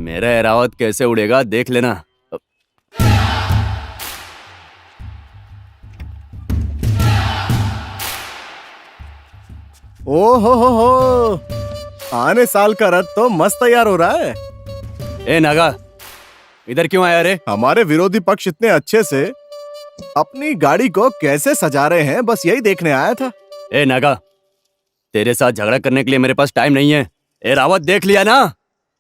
मेरा एरावत कैसे उड़ेगा देख लेना। ओ हो, आने साल का रथ तो मस्त तैयार हो रहा है। ए नागा, इधर क्यों आया रे? हमारे विरोधी पक्ष इतने अच्छे से अपनी गाड़ी को कैसे सजा रहे हैं, बस यही देखने आया था। ए नागा, तेरे साथ झगड़ा करने के लिए मेरे पास टाइम नहीं है। एरावत देख लिया ना,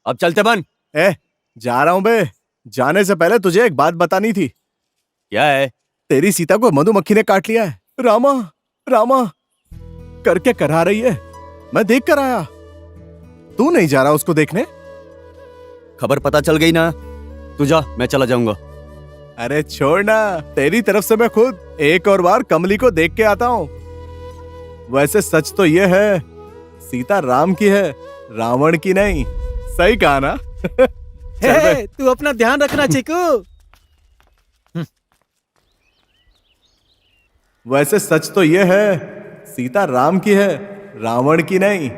अब चलते बन। जा रहा हूँ बे। जाने से पहले तुझे एक बात बतानी थी। क्या है? तेरी सीता को मधुमक्खी ने काट लिया है। रामा रामा करके करा रही है, मैं देख कर आया। तू नहीं जा रहा उसको देखने? खबर पता चल गई ना? तू जा, मैं चला जाऊंगा। अरे छोड़ ना, तेरी तरफ से मैं खुद एक और बार कमली को देख के आता हूँ। वैसे सच तो ये है, सीता राम की है, रावण की नहीं। सही कहा ना? तू अपना ध्यान रखना चीकू। वैसे सच तो ये है, सीता राम की है, रावण की नहीं।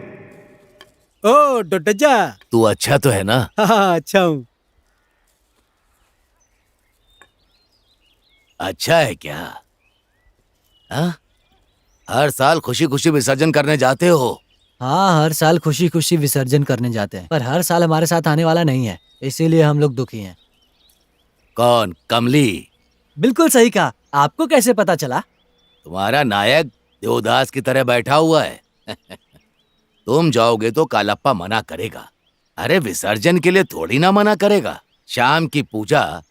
ओ डोडजा, तू अच्छा तो है ना? हाँ अच्छा हूँ। अच्छा है क्या? हाँ? हर साल खुशी खुशी विसर्जन करने जाते हो? हाँ, हर साल खुशी खुशी विसर्जन करने जाते हैं, पर हर साल हमारे साथ आने वाला नहीं है, इसीलिए हम लोग दुखी हैं। कौन? कमली? बिल्कुल सही कहा। आपको कैसे पता चला? तुम्हारा नायक देवदास की तरह बैठा हुआ है। तुम जाओगे तो कालप्पा मना करेगा। अरे विसर्जन के लिए थोड़ी ना मना करेगा। शाम की पूजा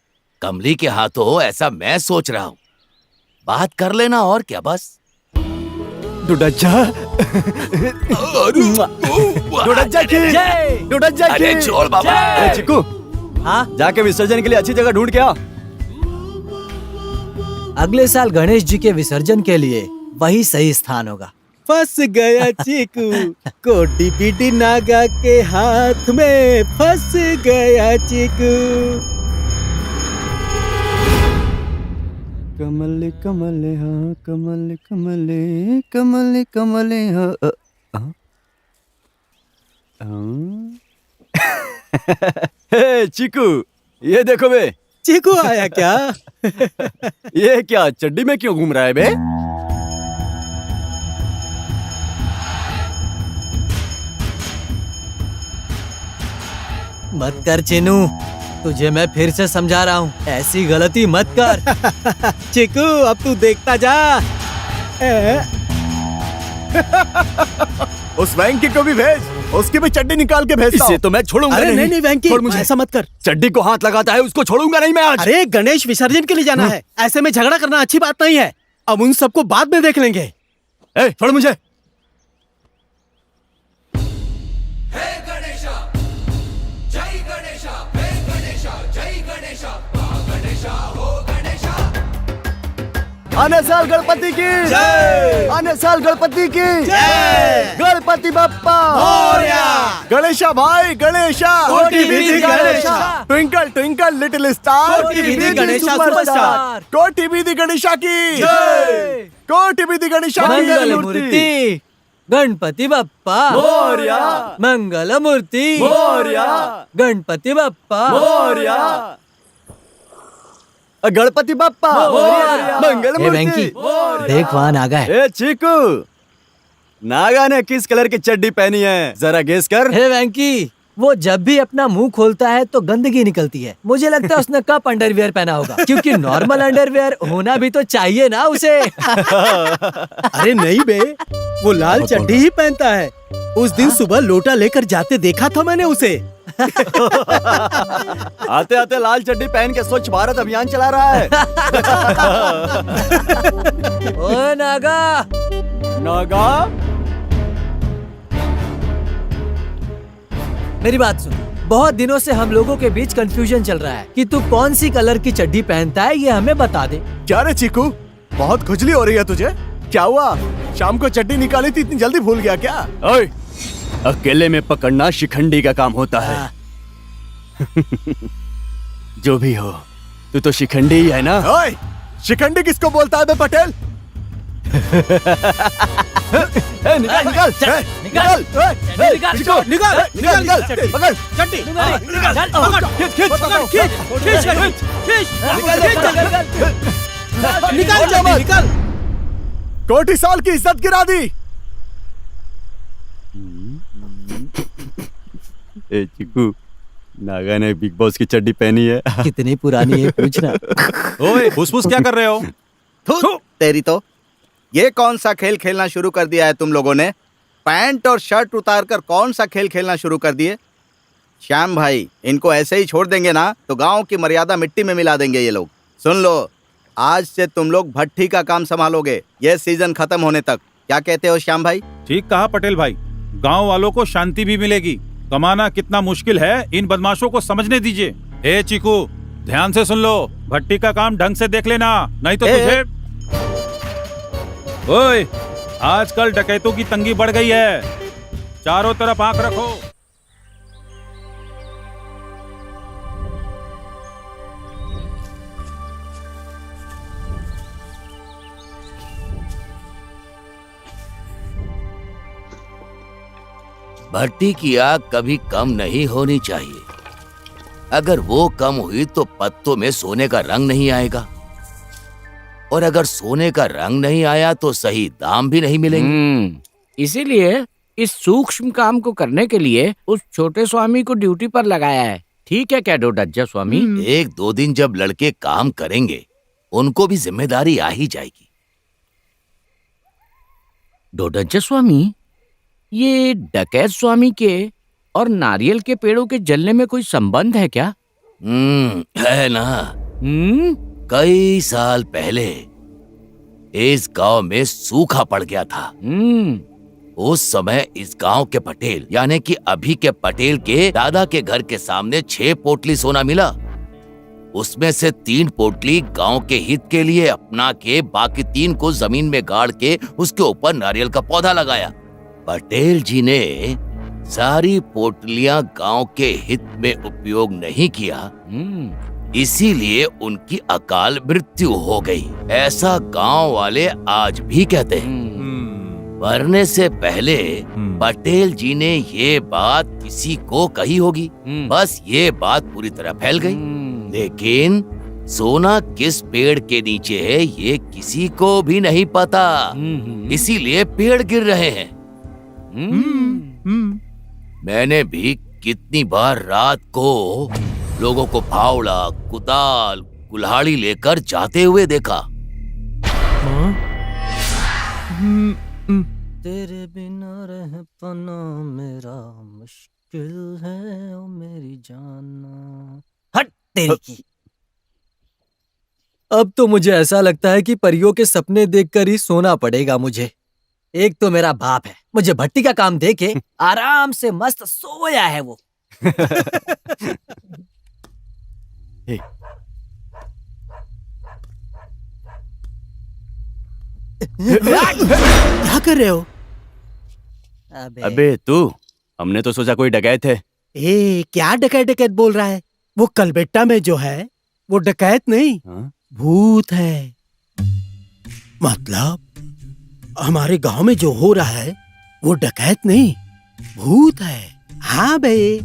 कमली के हाथों हो, ऐसा मैं सोच रहा हूँ। बात कर लेना और क्या। बस डुडज्जा, डुडज्जा की, डुडज्जा की। अरे छोड़ बाबा। ए चिक्कू, हाँ, जाके विसर्जन के लिए अच्छी जगह ढूंढ के आ। अगले साल गणेश जी के विसर्जन के लिए वही सही स्थान होगा। फंस गया चीकू, कोटी बीटी नागा के हाथ में फंस गया चीकू। कमल कमल हाँ, कमल कमल कमल कमल हाँ। हे चिकू, ये देखो बे। चीकू आया क्या? ये क्या चड्डी में क्यों घूम रहा है बे? मत कर चिनू, तुझे मैं फिर से समझा रहा हूँ, ऐसी गलती मत कर। चीकू अब तू देखता जा। उस वैंकी को भी भेज, उसकी भी चड्डी निकाल के भेजता इसे हूँ। तो मैं छोड़ूंगा अरे नहीं वेंकी, छोड़ मुझे। ऐसा मत कर। चड्डी को हाथ लगाता है उसको छोड़ूंगा नहीं मैं आज। अरे गणेश विसर्जन के लिए जाना है, ऐसे में झगड़ा करना अच्छी बात नहीं है। अब उन सबको बाद में देख लेंगे। ए, छोड़ मुझे। आने साल गणपति की जय, आने साल गणपति की जय, गणपति बप्पा मोरया। गणेशा भाई गणेशा, कोटि विधि Ganesha. Twinkle twinkle little star, कोटि विधि गणेशा सुपरस्टार। कोटि विधि गणेशा की जय। कोटि विधि गणेशा की मंगल मूर्ति गणपति बप्पा मोरया, मंगल मूर्ति मोरया, गणपति बप्पा मोरया, गणपति बप्पा मोरया। मंगल हे वेंकी, मूर्ति। देख वहाँ नागा है। ए चीकू, नागा ने किस कलर की चड्डी पहनी है जरा गेस कर। हे वेंकी, वो जब भी अपना मुंह खोलता है तो गंदगी निकलती है। मुझे लगता है उसने कप अंडरवियर पहना होगा, क्योंकि नॉर्मल अंडरवियर होना भी तो चाहिए ना उसे। अरे नहीं बे, वो लाल चड्डी ही पहनता है। उस दिन सुबह लोटा लेकर जाते देखा था मैंने उसे। आते आते लाल चड्डी पहन के स्वच्छ भारत अभियान चला रहा है। ओए नागा, नागा, मेरी बात सुन। बहुत दिनों से हम लोगों के बीच कंफ्यूजन चल रहा है कि तू कौन सी कलर की चड्डी पहनता है, ये हमें बता दे। क्या रे चीकू, बहुत खुजली हो रही है तुझे? क्या हुआ? शाम को चड्डी निकाली थी, इतनी जल्दी भूल गया क्या? ओए, अकेले में पकड़ना शिखंडी का काम होता है। जो भी हो, तू तो शिखंडी ही है ना? ओए, शिखंडी किसको बोलता है बे पटेल? निकाल निकाल निकाल निकाल निकाल निकाल निकाल पकड़ चड्डी निकाल, पकड़, खींच खींच पकड़, खींच खींच निकाल चड्डी निकाल। कोटी साल की इज्जत गिरा दी। ए चिकू, नागा ने बिग बॉस की चड्डी पहनी है। कितनी पुरानी है पूछना। ओए फुसफुस क्या कर रहे हो? थू, तेरी तो ये कौन सा खेल खेलना शुरू कर दिया है तुम लोगों ने? पैंट और शर्ट उतारकर कौन सा खेल खेलना शुरू कर दिए? श्याम भाई, इनको ऐसे ही छोड़ देंगे ना तो गांव की मर्यादा मिट्टी में मिला देंगे ये लोग। सुन लो, आज से तुम लोग भट्ठी का काम संभालोगे ये सीजन खत्म होने तक। क्या कहते हो श्याम भाई? ठीक कहा पटेल भाई, गांव वालों को शांति भी मिलेगी। कमाना कितना मुश्किल है, इन बदमाशों को समझने दीजिए। ए चीकू, ध्यान से सुन लो, भट्टी का काम ढंग से देख लेना, नहीं तो तुझे। ओए, आजकल डकैतों की तंगी बढ़ गई है, चारों तरफ आंख रखो। भट्टी की आग कभी कम नहीं होनी चाहिए। अगर वो कम हुई तो पत्तों में सोने का रंग नहीं आएगा, और अगर सोने का रंग नहीं आया तो सही दाम भी नहीं मिलेंगे। इसीलिए इस सूक्ष्म काम को करने के लिए उस छोटे स्वामी को ड्यूटी पर लगाया है। ठीक है क्या डोडज्जा स्वामी? एक दो दिन जब लड़के काम करेंगे उनको भी जिम्मेदारी आ ही जाएगी। डोडज्जा स्वामी, ये डकैत स्वामी के और नारियल के पेड़ों के जलने में कोई संबंध है क्या? है ना। कई साल पहले इस गांव में सूखा पड़ गया था। उस समय इस गांव के पटेल यानी कि अभी के पटेल के दादा के घर के सामने 6 पोटली सोना मिला। उसमें से 3 पोटली गांव के हित के लिए अपना के बाकी 3 को जमीन में गाड़ के उसके ऊपर नारियल का पौधा लगाया। पटेल जी ने सारी पोटलियां गांव के हित में उपयोग नहीं किया, इसीलिए उनकी अकाल मृत्यु हो गई। ऐसा गांव वाले आज भी कहते हैं। मरने से पहले पटेल जी ने ये बात किसी को कही होगी, बस ये बात पूरी तरह फैल गई। लेकिन सोना किस पेड़ के नीचे है ये किसी को भी नहीं पता, इसीलिए पेड़ गिर रहे हैं। मैंने भी कितनी बार रात को लोगों को फावड़ा, कुदाल, कुल्हाड़ी लेकर जाते हुए देखा। तेरे बिना रह पाना मेरा मुश्किल है ओ मेरी जाना। हट तेरी की। अब तो मुझे ऐसा लगता है कि परियों के सपने देखकर ही सोना पड़ेगा मुझे। एक तो मेरा बाप है, मुझे भट्टी का काम देके आराम से मस्त सोया है वो। क्या कर रहे हो? अबे तू, हमने तो सोचा कोई डकैत है। ए, क्या डकैत डकैत बोल रहा है? वो कलबेट्टा में जो है वो डकैत नहीं, भूत है। मतलब हमारे गांव में जो हो रहा है वो डकैत नहीं, भूत है। हाँ बे,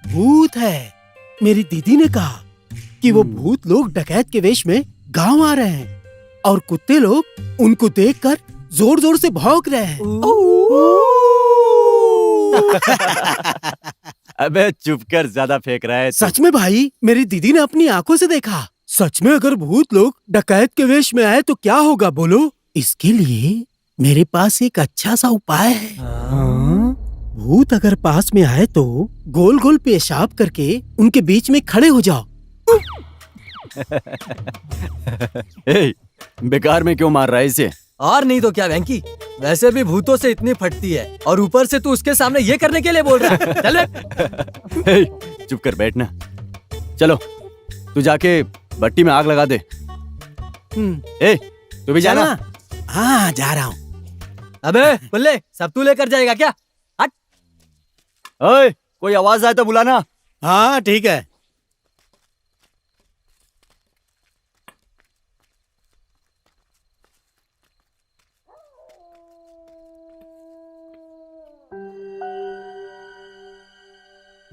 भूत है। मेरी दीदी ने कहा कि वो भूत लोग डकैत के वेश में गांव आ रहे हैं और कुत्ते लोग उनको देखकर जोर जोर से भौंक रहे हैं। अबे चुप कर, ज्यादा फेंक रहा है। सच में भाई, मेरी दीदी ने अपनी आंखों से देखा। सच में अगर भूत लोग डकैत के वेश में आए तो क्या होगा बोलो? इसके लिए मेरे पास एक अच्छा सा उपाय है। भूत अगर पास में आए तो गोल गोल पेशाब करके उनके बीच में खड़े हो जाओ। ए, बेकार में क्यों मार रहा है इसे? और नहीं तो क्या वेंकी, वैसे भी भूतों से इतनी फटती है और ऊपर से तू उसके सामने ये करने के लिए बोल रहा है। चल बे। ए, चुप कर बैठना। चलो तू जाके भट्टी में आग लगा दे। ए, तू भी जाना। हाँ, जा रहा हूँ। अबे बुल्ले, सब तू लेकर जाएगा क्या? हट। ओए, कोई आवाज आए तो बुलाना। हाँ ठीक है।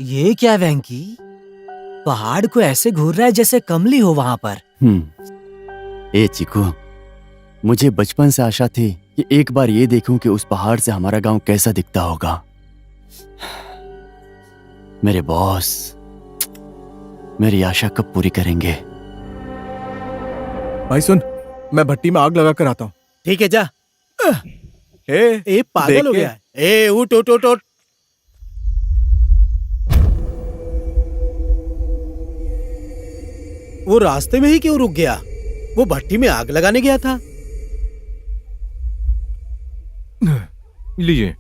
ये क्या वेंकी, पहाड़ को ऐसे घूर रहा है जैसे कमली हो वहां पर। ए चिकू, मुझे बचपन से आशा थी कि एक बार ये देखूं कि उस पहाड़ से हमारा गांव कैसा दिखता होगा। मेरे बॉस मेरी आशा कब पूरी करेंगे? भाई सुन, मैं भट्टी में आग लगा कर आता हूँ। ठीक है जा। ए पागल हो देख के- गया है। ए उठ उठ उठ उठ। वो रास्ते में ही क्यों रुक गया? वो भट्टी में आग लगाने गया था। लीजिए।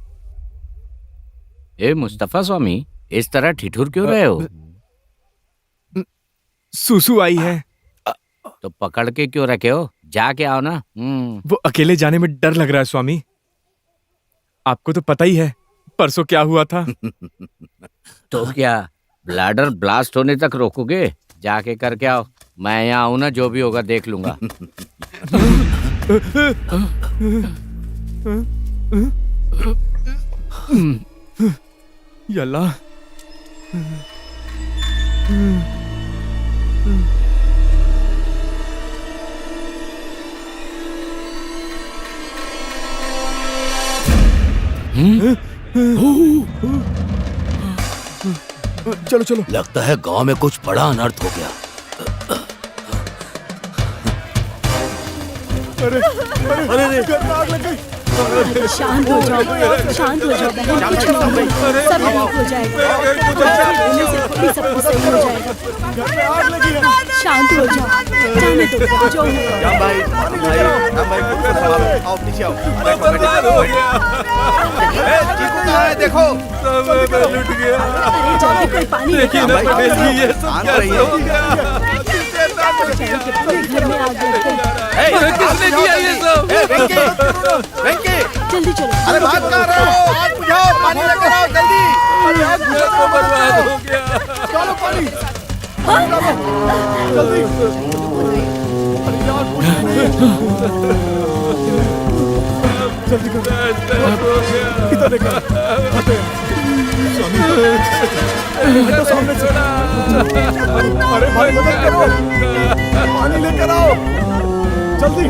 ए मुस्तफा स्वामी, इस तरह ठिठुर क्यों रहे हो? सुसु आई है। तो पकड़ के क्यों रखे हो? जाके आओ ना। वो अकेले जाने में डर लग रहा है स्वामी। आपको तो पता ही है परसों क्या हुआ था। तो क्या ब्लैडर ब्लास्ट होने तक रोकोगे? जाके करके आओ। मैं यहाँ आऊँ ना, जो भी होगा देख लूंगा। यल्ला। चलो चलो। लगता है गांव में कुछ बड़ा अनर्थ हो गया। शांत हो जाओ, शांत हो जाओ बहन, कुछ नहीं होगा, सब ठीक हो जाएगा। होने से थोड़ी सब कुछ सही हो जाएगा। शांत हो जाओ, जाने दो, जो होगा। श्याम भाई, खुद को संभालो। आओ पीछे आओ। चीकू कहाँ है? देखो। अरे जल्दी कोई पानी लेके आओ। शांत रहिए। पूरे घर में आग लग गई। किसने किया ये सब? वेंकी, वेंकी, जल्दी चलो। अरे भाग कहाँ रहे हो? आग बुझाओ, पानी लेकर आओ जल्दी। चलो पानी। जल्दी करो। इधर देखो। हटो सामने से। अरे भाई मदद करो, पानी लेकर आओ जल्दी।